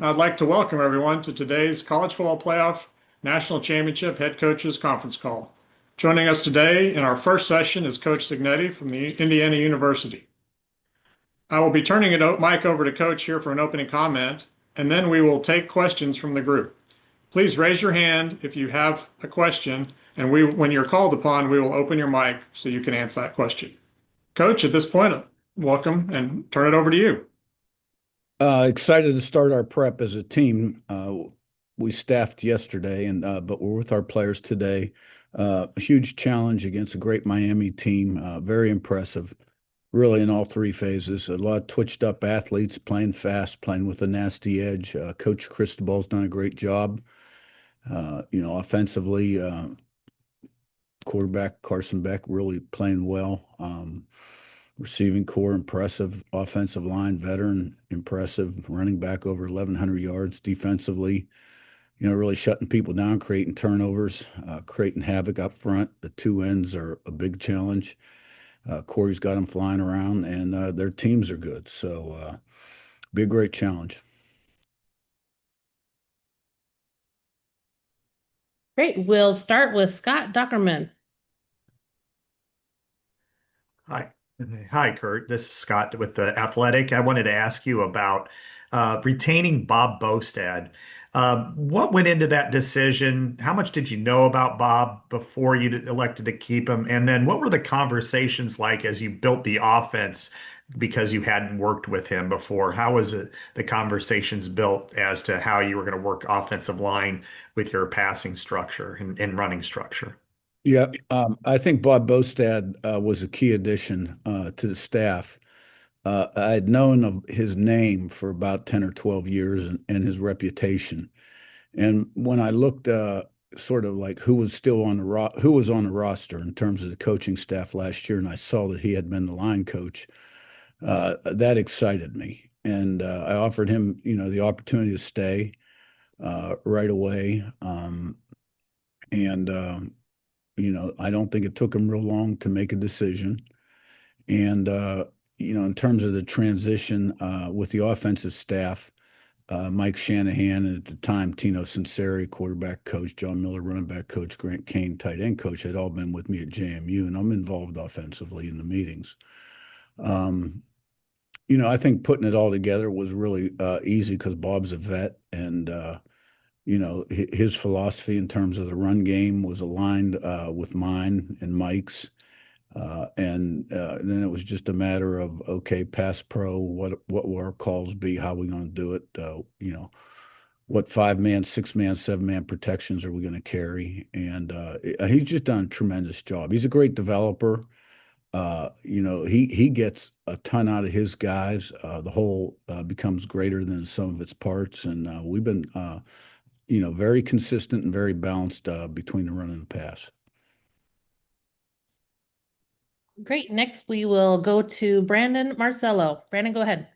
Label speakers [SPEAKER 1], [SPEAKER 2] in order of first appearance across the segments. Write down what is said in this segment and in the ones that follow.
[SPEAKER 1] I'd like to welcome everyone to today's College Football Playoff National Championship Head Coaches Conference Call. Joining us today in our first session is Coach Cignetti from the Indiana University. I will be turning the mic over to Coach here for an opening comment, and then we will take questions from the group. Please raise your hand if you have a question, and when you're called upon, we will open your mic so you can answer that question. Coach, at this point, welcome and turn it over to you.
[SPEAKER 2] Excited to start our prep as a team. We staffed yesterday, but we're with our players today. A huge challenge against a great Miami team. Very impressive, really in all three phases. A lot of twitched up athletes playing fast, playing with a nasty edge. Coach Cristobal's done a great job. Offensively, quarterback Carson Beck really playing well. Receiving core impressive, offensive line veteran impressive, running back over 1,100 yards defensively. Really shutting people down, creating turnovers, creating havoc up front. The two ends are a big challenge. Corey's got them flying around, and their teams are good. So, be a great challenge.
[SPEAKER 3] Great. We'll start with Scott Dockerman.
[SPEAKER 4] Hi. Hi, Curt. This is Scott with The Athletic. I wanted to ask you about retaining Bob Bostad. What went into that decision? How much did you know about Bob before you elected to keep him? And then what were the conversations like as you built the offense because you hadn't worked with him before? How was the conversations built as to how you were going to work offensive line with your passing structure and running structure?
[SPEAKER 2] Yeah, I think Bob Bostad was a key addition to the staff. I had known of his name for about 10 or 12 years and his reputation. And when I looked sort of like who was still on who was on the roster in terms of the coaching staff last year, and I saw that he had been the line coach, that excited me. And I offered him, the opportunity to stay right away. And I don't think it took him real long to make a decision. And in terms of the transition with the offensive staff, Mike Shanahan, and at the time, Tino Sinceri, quarterback coach, John Miller, running back coach, Grant Kane, tight end coach, had all been with me at JMU, and I'm involved offensively in the meetings. I think putting it all together was really easy because Bob's a vet, and his philosophy in terms of the run game was aligned with mine and Mike's. And then it was just a matter of, okay, pass pro, what will our calls be? How are we going to do it? What 5-man, 6-man, 7-man protections are we going to carry? And he's just done a tremendous job. He's a great developer. He gets a ton out of his guys. The whole becomes greater than the sum of its parts. And we've been, very consistent and very balanced between the run and the pass.
[SPEAKER 3] Great. Next, we will go to Brandon Marcello. Brandon, go ahead.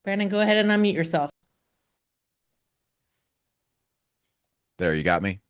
[SPEAKER 3] Brandon, go ahead and unmute yourself.
[SPEAKER 5] There, you got me.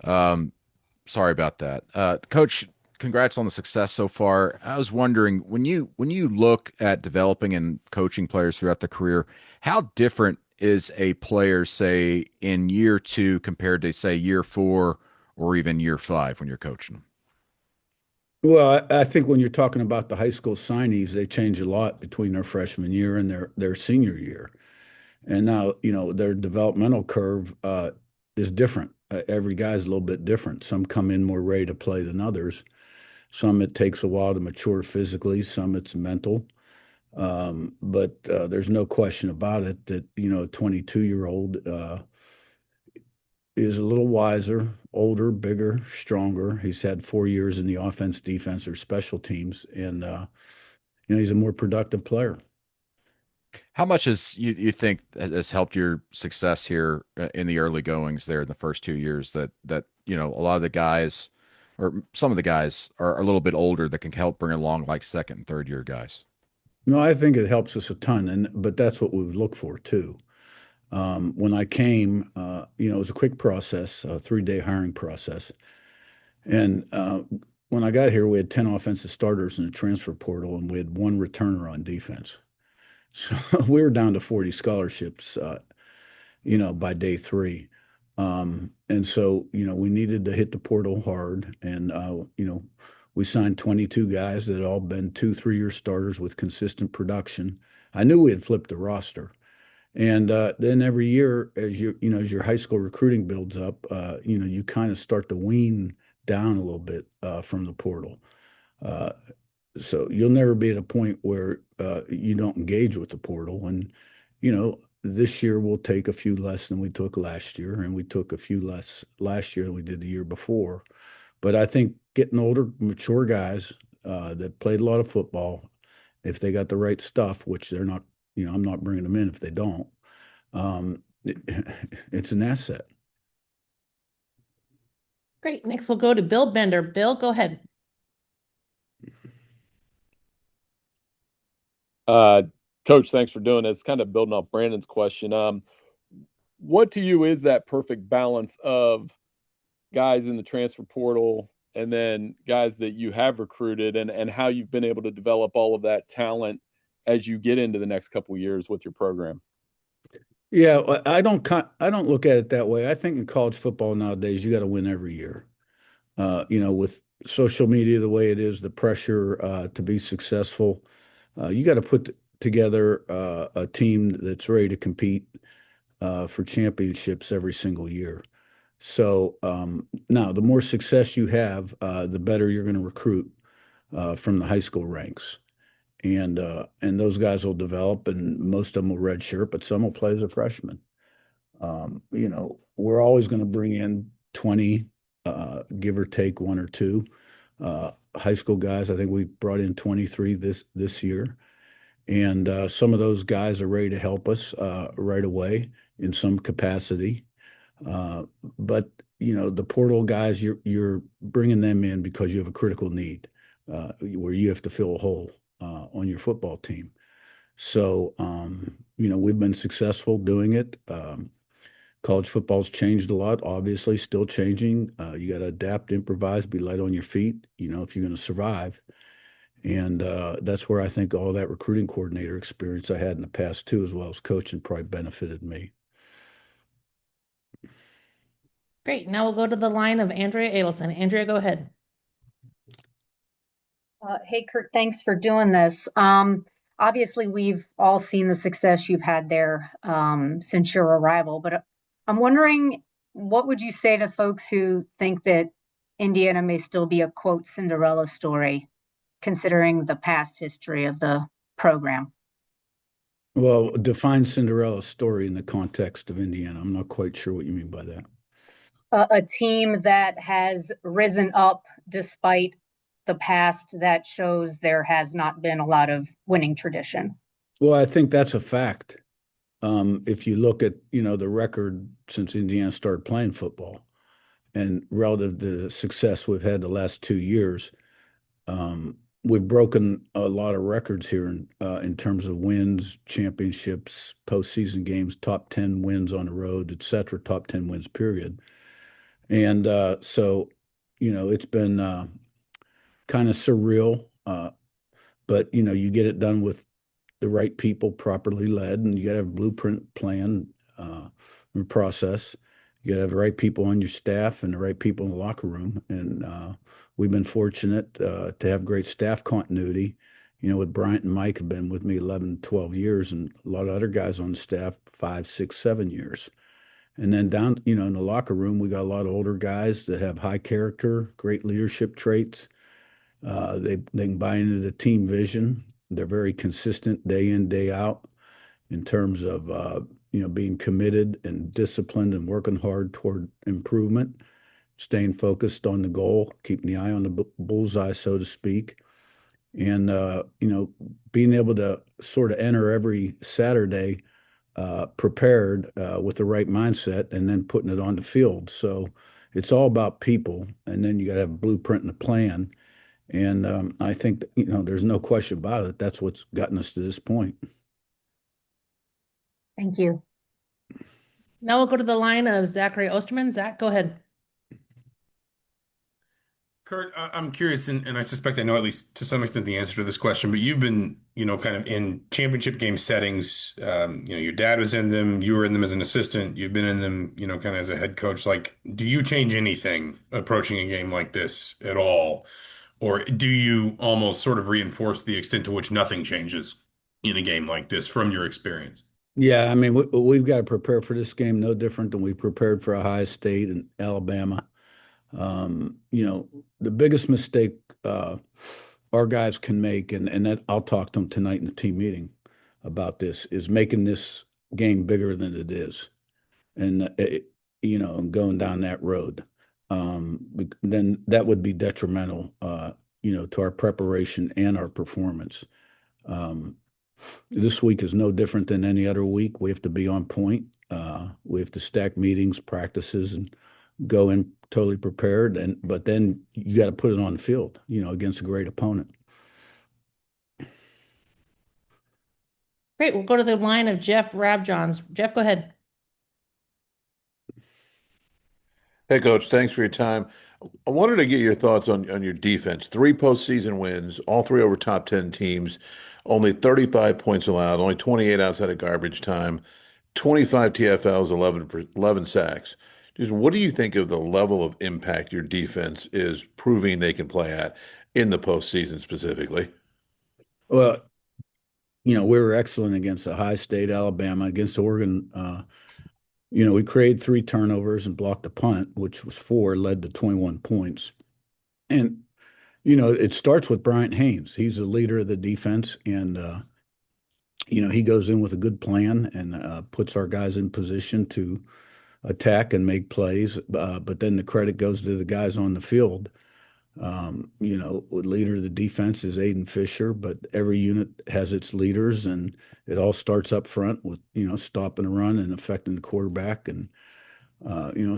[SPEAKER 5] Sorry about that. Coach, congrats on the success so far. I was wondering, when you look at developing and coaching players throughout the career, how different is a player, say, in year 2 compared to, say, year 4 or even year 5 when you're coaching them?
[SPEAKER 2] Well, I think when you're talking about the high school signees, they change a lot between their freshman year and their senior year. And now, their developmental curve is different. Every guy's a little bit different. Some come in more ready to play than others. Some it takes a while to mature physically. Some it's mental. But there's no question about it that, a 22-year-old is a little wiser, older, bigger, stronger. He's had 4 years in the offense, defense, or special teams, and he's a more productive player.
[SPEAKER 5] How much you think has helped your success here in the early goings there in the first 2 years that a lot of the guys or some of the guys are a little bit older that can help bring along like second and third year guys?
[SPEAKER 2] No, I think it helps us a ton, but that's what we would look for too. When I came, it was a quick process, a 3-day hiring process, and when I got here, we had 10 offensive starters in the transfer portal, and we had one returner on defense. So we were down to 40 scholarships, by day three. And so, we needed to hit the portal hard. And, we signed 22 guys that had all been 2, 3 year starters with consistent production. I knew we had flipped the roster. And then every year, as your high school recruiting builds up, you kind of start to wean down a little bit from the portal. Uh, so you'll never be at a point where you don't engage with the portal. And this year we'll take a few less than we took last year, and we took a few less last year than we did the year before. But I think getting older, mature guys that played a lot of football, if they got the right stuff, which they're not, I'm not bringing them in if they don't. It, it's an asset.
[SPEAKER 3] Great. Next, we'll go to Bill Bender. Bill, go ahead.
[SPEAKER 6] Coach, thanks for doing this. Kind of building off Brandon's question. What to you is that perfect balance of guys in the transfer portal and then guys that you have recruited, and how you've been able to develop all of that talent as you get into the next couple of years with your program?
[SPEAKER 2] Yeah, I don't look at it that way. I think in college football nowadays, you got to win every year. With social media the way it is, the pressure to be successful, you got to put together a team that's ready to compete for championships every single year. So now, the more success you have, the better you're going to recruit from the high school ranks. And those guys will develop, and most of them will redshirt, but some will play as a freshman. We're always going to bring in 20, give or take one or two high school guys. I think we brought in 23 this year, and some of those guys are ready to help us right away in some capacity. But the portal guys, you're bringing them in because you have a critical need where you have to fill a hole on your football team. So, we've been successful doing it. College football's changed a lot, obviously, still changing. You got to adapt, improvise, be light on your feet, if you're going to survive. And that's where I think all that recruiting coordinator experience I had in the past, too, as well as coaching, probably benefited me.
[SPEAKER 3] Great. Now we'll go to the line of Andrea Adelson. Andrea, go ahead.
[SPEAKER 7] Hey, Curt, thanks for doing this. Obviously, we've all seen the success you've had there since your arrival, but I'm wondering, what would you say to folks who think that Indiana may still be a, quote, Cinderella story, considering the past history of the program?
[SPEAKER 2] Well, define Cinderella's story in the context of Indiana. I'm not quite sure what you mean by that.
[SPEAKER 7] A team that has risen up despite the past that shows there has not been a lot of winning tradition.
[SPEAKER 2] Well, I think that's a fact. If you look at, the record since Indiana started playing football and relative to the success we've had the last 2 years, we've broken a lot of records here in terms of wins, championships, postseason games, top 10 wins on the road, et cetera, top 10 wins, period. And so, it's been kind of surreal, but, you get it done with the right people, properly led, and you got to have a blueprint plan and process. You got to have the right people on your staff and the right people in the locker room. And we've been fortunate to have great staff continuity. With Bryant and Mike have been with me 11, 12 years, and a lot of other guys on the staff, 5, 6, 7 years. And then down, in the locker room, we got a lot of older guys that have high character, great leadership traits. They can buy into the team vision. They're very consistent day in, day out in terms of, being committed and disciplined and working hard toward improvement, staying focused on the goal, keeping the eye on the bullseye, so to speak. And, being able to sort of enter every Saturday prepared with the right mindset and then putting it on the field. So it's all about people. And then you got to have a blueprint and a plan. And I think, there's no question about it. That's what's gotten us to this point.
[SPEAKER 7] Thank you.
[SPEAKER 3] Now we'll go to the line of Zachary Osterman. Zach, go ahead.
[SPEAKER 8] Curt, I'm curious, and I suspect I know at least to some extent the answer to this question, but you've been, kind of in championship game settings. Your dad was in them, you were in them as an assistant, you've been in them, kind of as a head coach. Like, do you change anything approaching a game like this at all? Or do you almost sort of reinforce the extent to which nothing changes in a game like this from your experience?
[SPEAKER 2] Yeah, I mean, we've got to prepare for this game no different than we prepared for Ohio State and Alabama. The biggest mistake our guys can make, and that I'll talk to them tonight in the team meeting about this, is making this game bigger than it is, and and going down that road. Then that would be detrimental, to our preparation and our performance. This week is no different than any other week. We have to be on point. We have to stack meetings, practices, and go in totally prepared. But then you got to put it on the field, against a great opponent.
[SPEAKER 3] Great. We'll go to the line of Jeff Rabjohns. Jeff, go ahead.
[SPEAKER 9] Hey, Coach, thanks for your time. I wanted to get your thoughts on your defense. Three postseason wins, all three over top 10 teams, only 35 points allowed, only 28 outside of garbage time, 25 TFLs, 11 sacks. Just what do you think of the level of impact your defense is proving they can play at in the postseason specifically?
[SPEAKER 2] Well, we were excellent against Ohio State, Alabama, against Oregon. We created 3 turnovers and blocked a punt, which was 4, led to 21 points. And, it starts with Bryant Haynes. He's the leader of the defense, and, he goes in with a good plan and puts our guys in position to attack and make plays. But then the credit goes to the guys on the field. Leader of the defense is Aiden Fisher, but every unit has its leaders, and it all starts up front with, stopping the run and affecting the quarterback. And,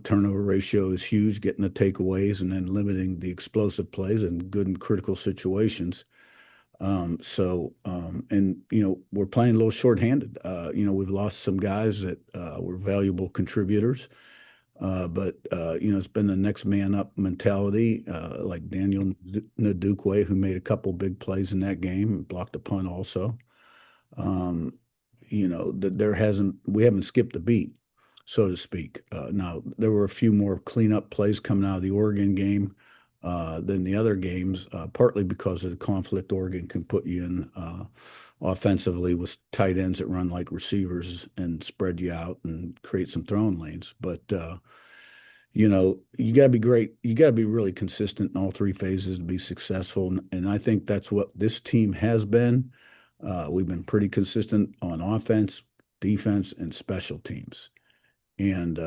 [SPEAKER 2] turnover ratio is huge, getting the takeaways and then limiting the explosive plays and good and critical situations. We're playing a little shorthanded. We've lost some guys that were valuable contributors. But it's been the next man up mentality, like Daniel Ndukwe, who made a couple big plays in that game, blocked a punt also. We haven't skipped a beat, so to speak. Now there were a few more cleanup plays coming out of the Oregon game than the other games, partly because of the conflict Oregon can put you in offensively with tight ends that run like receivers and spread you out and create some throwing lanes. But you got to be great. You got to be really consistent in all 3 phases to be successful. And I think that's what this team has been. We've been pretty consistent on offense, defense, and special teams. And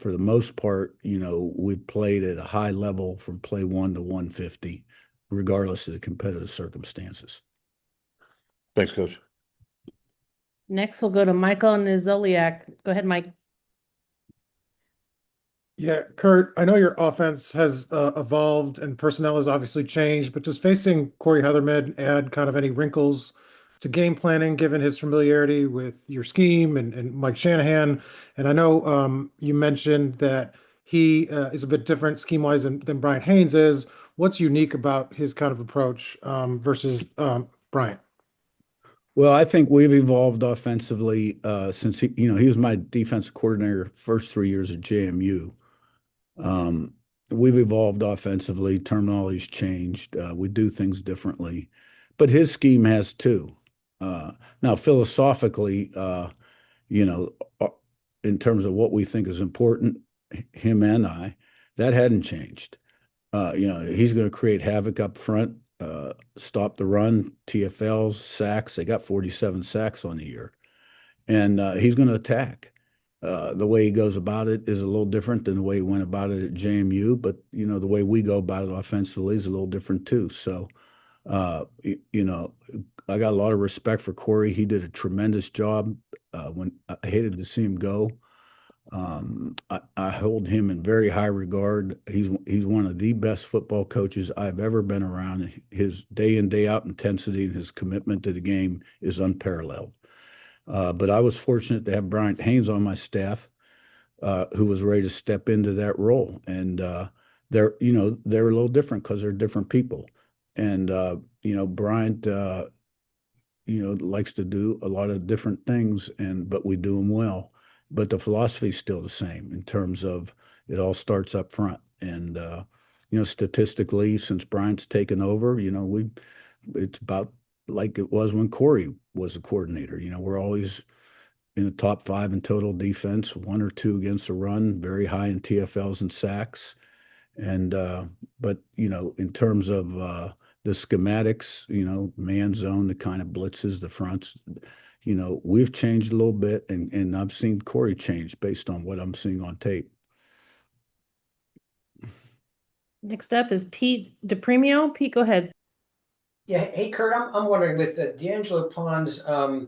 [SPEAKER 2] for the most part, we've played at a high level from play 1 to 150, regardless of the competitive circumstances.
[SPEAKER 9] Thanks, Coach.
[SPEAKER 3] Next, we'll go to Michael Nizoliak. Go ahead, Mike.
[SPEAKER 10] Yeah, Curt, I know your offense has evolved and personnel has obviously changed, but does facing Corey Heatherman add kind of any wrinkles to game planning, given his familiarity with your scheme and Mike Shanahan? And I know you mentioned that he is a bit different scheme-wise than Bryant Haynes is. What's unique about his kind of approach versus Bryant?
[SPEAKER 2] Well, I think we've evolved offensively since he was my defensive coordinator first 3 years at JMU. We've evolved offensively. Terminology's changed. We do things differently, but his scheme has too. Now, philosophically, in terms of what we think is important, him and I, that hadn't changed. He's going to create havoc up front. Stop the run, TFLs, sacks. They got 47 sacks on the year. And he's going to attack. The way he goes about it is a little different than the way he went about it at JMU, but, the way we go about it offensively is a little different too. So, I got a lot of respect for Corey. He did a tremendous job when I hated to see him go. I hold him in very high regard. He's one of the best football coaches I've ever been around. His day in, day out intensity and his commitment to the game is unparalleled. But I was fortunate to have Bryant Haynes on my staff, who was ready to step into that role. And they're a little different because they're different people. And Bryant likes to do a lot of different things, but we do them well. But the philosophy is still the same in terms of it all starts up front. And statistically, since Bryant's taken over, it's about like it was when Corey was a coordinator. We're always in the top 5 in total defense, 1 or 2 against the run, very high in TFLs and sacks. And but in terms of the schematics, man zone, the kind of blitzes, the fronts, we've changed a little bit, and I've seen Corey change based on what I'm seeing on tape.
[SPEAKER 3] Next up is Pete DePremio. Pete, go ahead.
[SPEAKER 11] Yeah, hey Curt, I'm wondering with D'Angelo Pons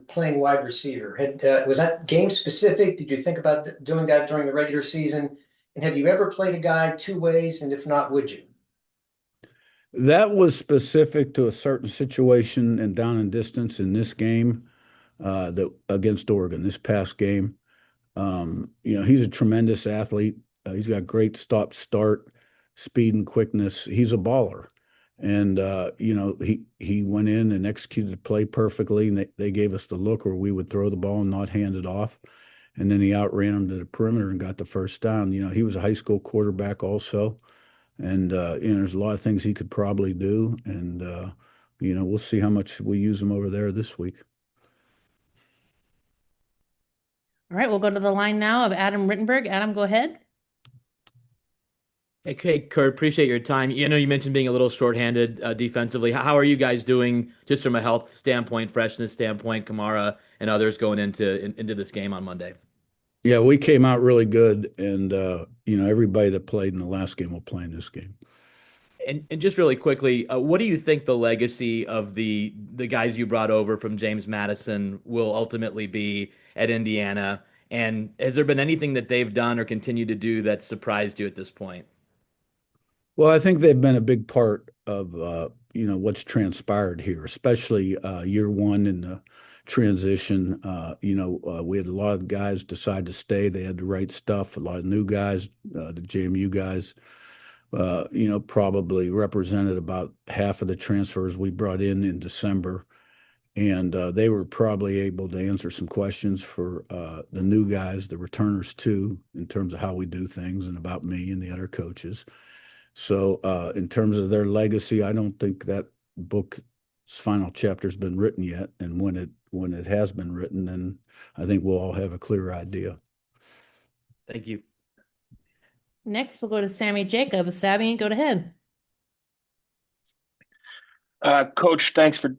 [SPEAKER 11] playing wide receiver, was that game specific? Did you think about doing that during the regular season? And have you ever played a guy 2 ways? And if not, would you?
[SPEAKER 2] That was specific to a certain situation and down and distance in this game, that against Oregon, this past game. He's a tremendous athlete. He's got great stop-start, speed and quickness. He's a baller. And he went in and executed the play perfectly, and they gave us the look where we would throw the ball and not hand it off. And then he outran him to the perimeter and got the first down. He was a high school quarterback also. And there's a lot of things he could probably do. And we'll see how much we use him over there this week.
[SPEAKER 3] All right, we'll go to the line now of Adam Rittenberg. Adam, go ahead.
[SPEAKER 12] Hey, Curt, appreciate your time. You mentioned being a little shorthanded defensively. How are you guys doing just from a health standpoint, freshness standpoint, Kamara and others going into this game on Monday?
[SPEAKER 2] Yeah, we came out really good, and everybody that played in the last game will play in this game.
[SPEAKER 12] And just really quickly, what do you think the legacy of the guys you brought over from James Madison will ultimately be at Indiana? And has there been anything that they've done or continue to do that surprised you at this point?
[SPEAKER 2] Well, I think they've been a big part of what's transpired here, especially year one in the transition. We had a lot of guys decide to stay. They had the right stuff. A lot of new guys, the JMU guys, probably represented about half of the transfers we brought in December. And they were probably able to answer some questions for the new guys, the returners too, in terms of how we do things and about me and the other coaches. So in terms of their legacy, I don't think that book's final chapter's been written yet. And when it has been written, then I think we'll all have a clearer idea.
[SPEAKER 12] Thank you.
[SPEAKER 3] Next, we'll go to Sammy Jacobs. Sammy, go ahead.
[SPEAKER 13] Coach, thanks for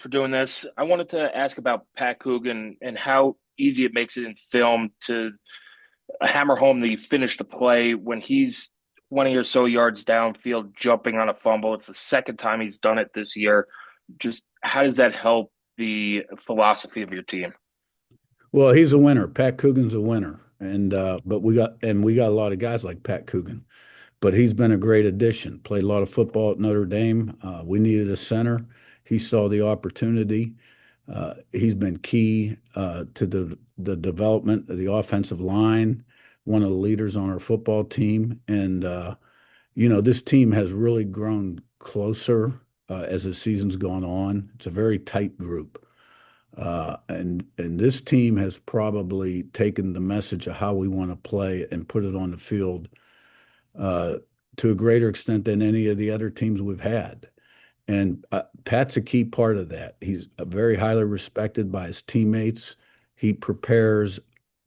[SPEAKER 13] doing this. I wanted to ask about Pat Coogan and how easy it makes it in film to hammer home that you finish the play when he's 20 or so yards downfield jumping on a fumble. It's the second time he's done it this year. Just how does that help the philosophy of your team?
[SPEAKER 2] Well, he's a winner. Pat Coogan's a winner. And but we got a lot of guys like Pat Coogan. But he's been a great addition. Played a lot of football at Notre Dame. We needed a center. He saw the opportunity. He's been key to the development of the offensive line, one of the leaders on our football team. And, this team has really grown closer as the season's gone on. It's a very tight group. And this team has probably taken the message of how we want to play and put it on the field to a greater extent than any of the other teams we've had. And Pat's a key part of that. He's very highly respected by his teammates. He prepares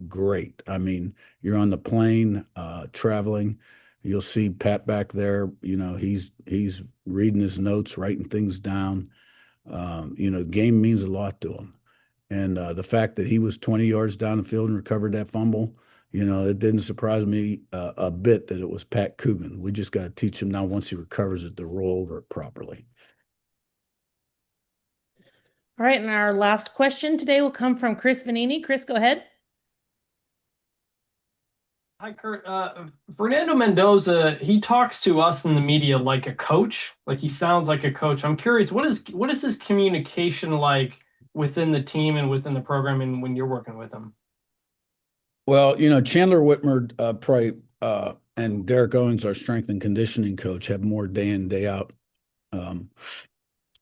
[SPEAKER 2] great. I mean, you're on the plane, traveling, you'll see Pat back there, he's reading his notes, writing things down. Game means a lot to him. And the fact that he was 20 yards down the field and recovered that fumble, it didn't surprise me a bit that it was Pat Coogan. We just got to teach him now, once he recovers it, to roll over it properly.
[SPEAKER 3] All right, and our last question today will come from Chris Vanini. Chris, go ahead.
[SPEAKER 14] Hi, Curt. Fernando Mendoza, he talks to us in the media like a coach, like he sounds like a coach. I'm curious, what is his communication like within the team and within the program and when you're working with him?
[SPEAKER 2] Well, Chandler Whitmer probably and Derek Owens, our strength and conditioning coach, have more day in, day out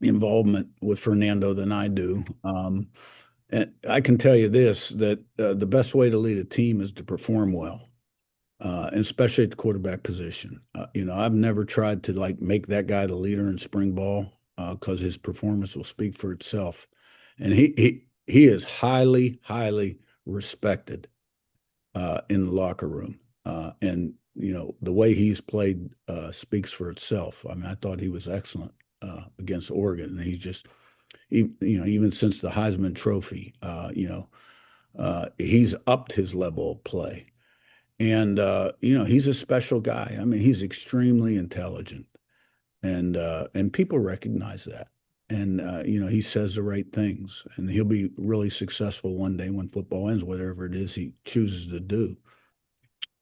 [SPEAKER 2] involvement with Fernando than I do. And I can tell you this, that the best way to lead a team is to perform well, and especially at the quarterback position. I've never tried to like make that guy the leader in spring ball because his performance will speak for itself. And he is highly, highly respected in the locker room. And the way he's played speaks for itself. I mean, I thought he was excellent against Oregon, and he's just, even since the Heisman Trophy, he's upped his level of play. And he's a special guy. I mean, he's extremely intelligent, and people recognize that. And he says the right things, and he'll be really successful one day when football ends, whatever it is he chooses to do.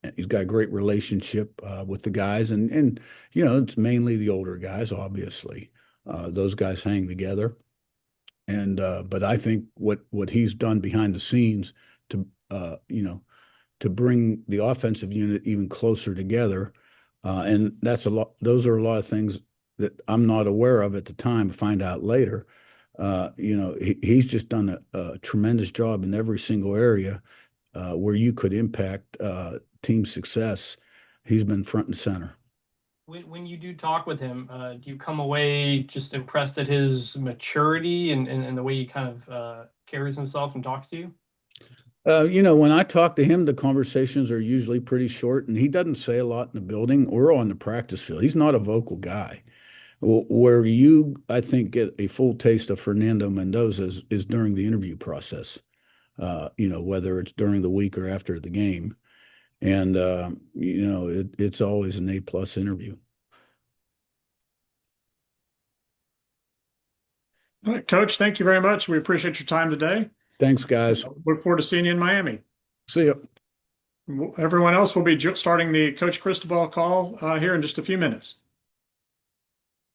[SPEAKER 2] And he's got a great relationship with the guys, and it's mainly the older guys, obviously. Those guys hang together. And but I think what he's done behind the scenes to to bring the offensive unit even closer together, and that's a lot. Those are a lot of things that I'm not aware of at the time. Find out later. He's just done a tremendous job in every single area where you could impact team success. He's been front and center.
[SPEAKER 14] When you do talk with him, do you come away just impressed at his maturity and the way he kind of carries himself and talks to you?
[SPEAKER 2] When I talk to him, the conversations are usually pretty short, and he doesn't say a lot in the building or on the practice field. He's not a vocal guy. Where you, I think, get a full taste of Fernando Mendoza is during the interview process, whether it's during the week or after the game. And, it's always an A+ interview.
[SPEAKER 1] All right, Coach, thank you very much. We appreciate your time today.
[SPEAKER 2] Thanks, guys.
[SPEAKER 1] Look forward to seeing you in Miami.
[SPEAKER 2] See you.
[SPEAKER 1] Everyone else will be starting the Coach Cristobal call here in just a few minutes.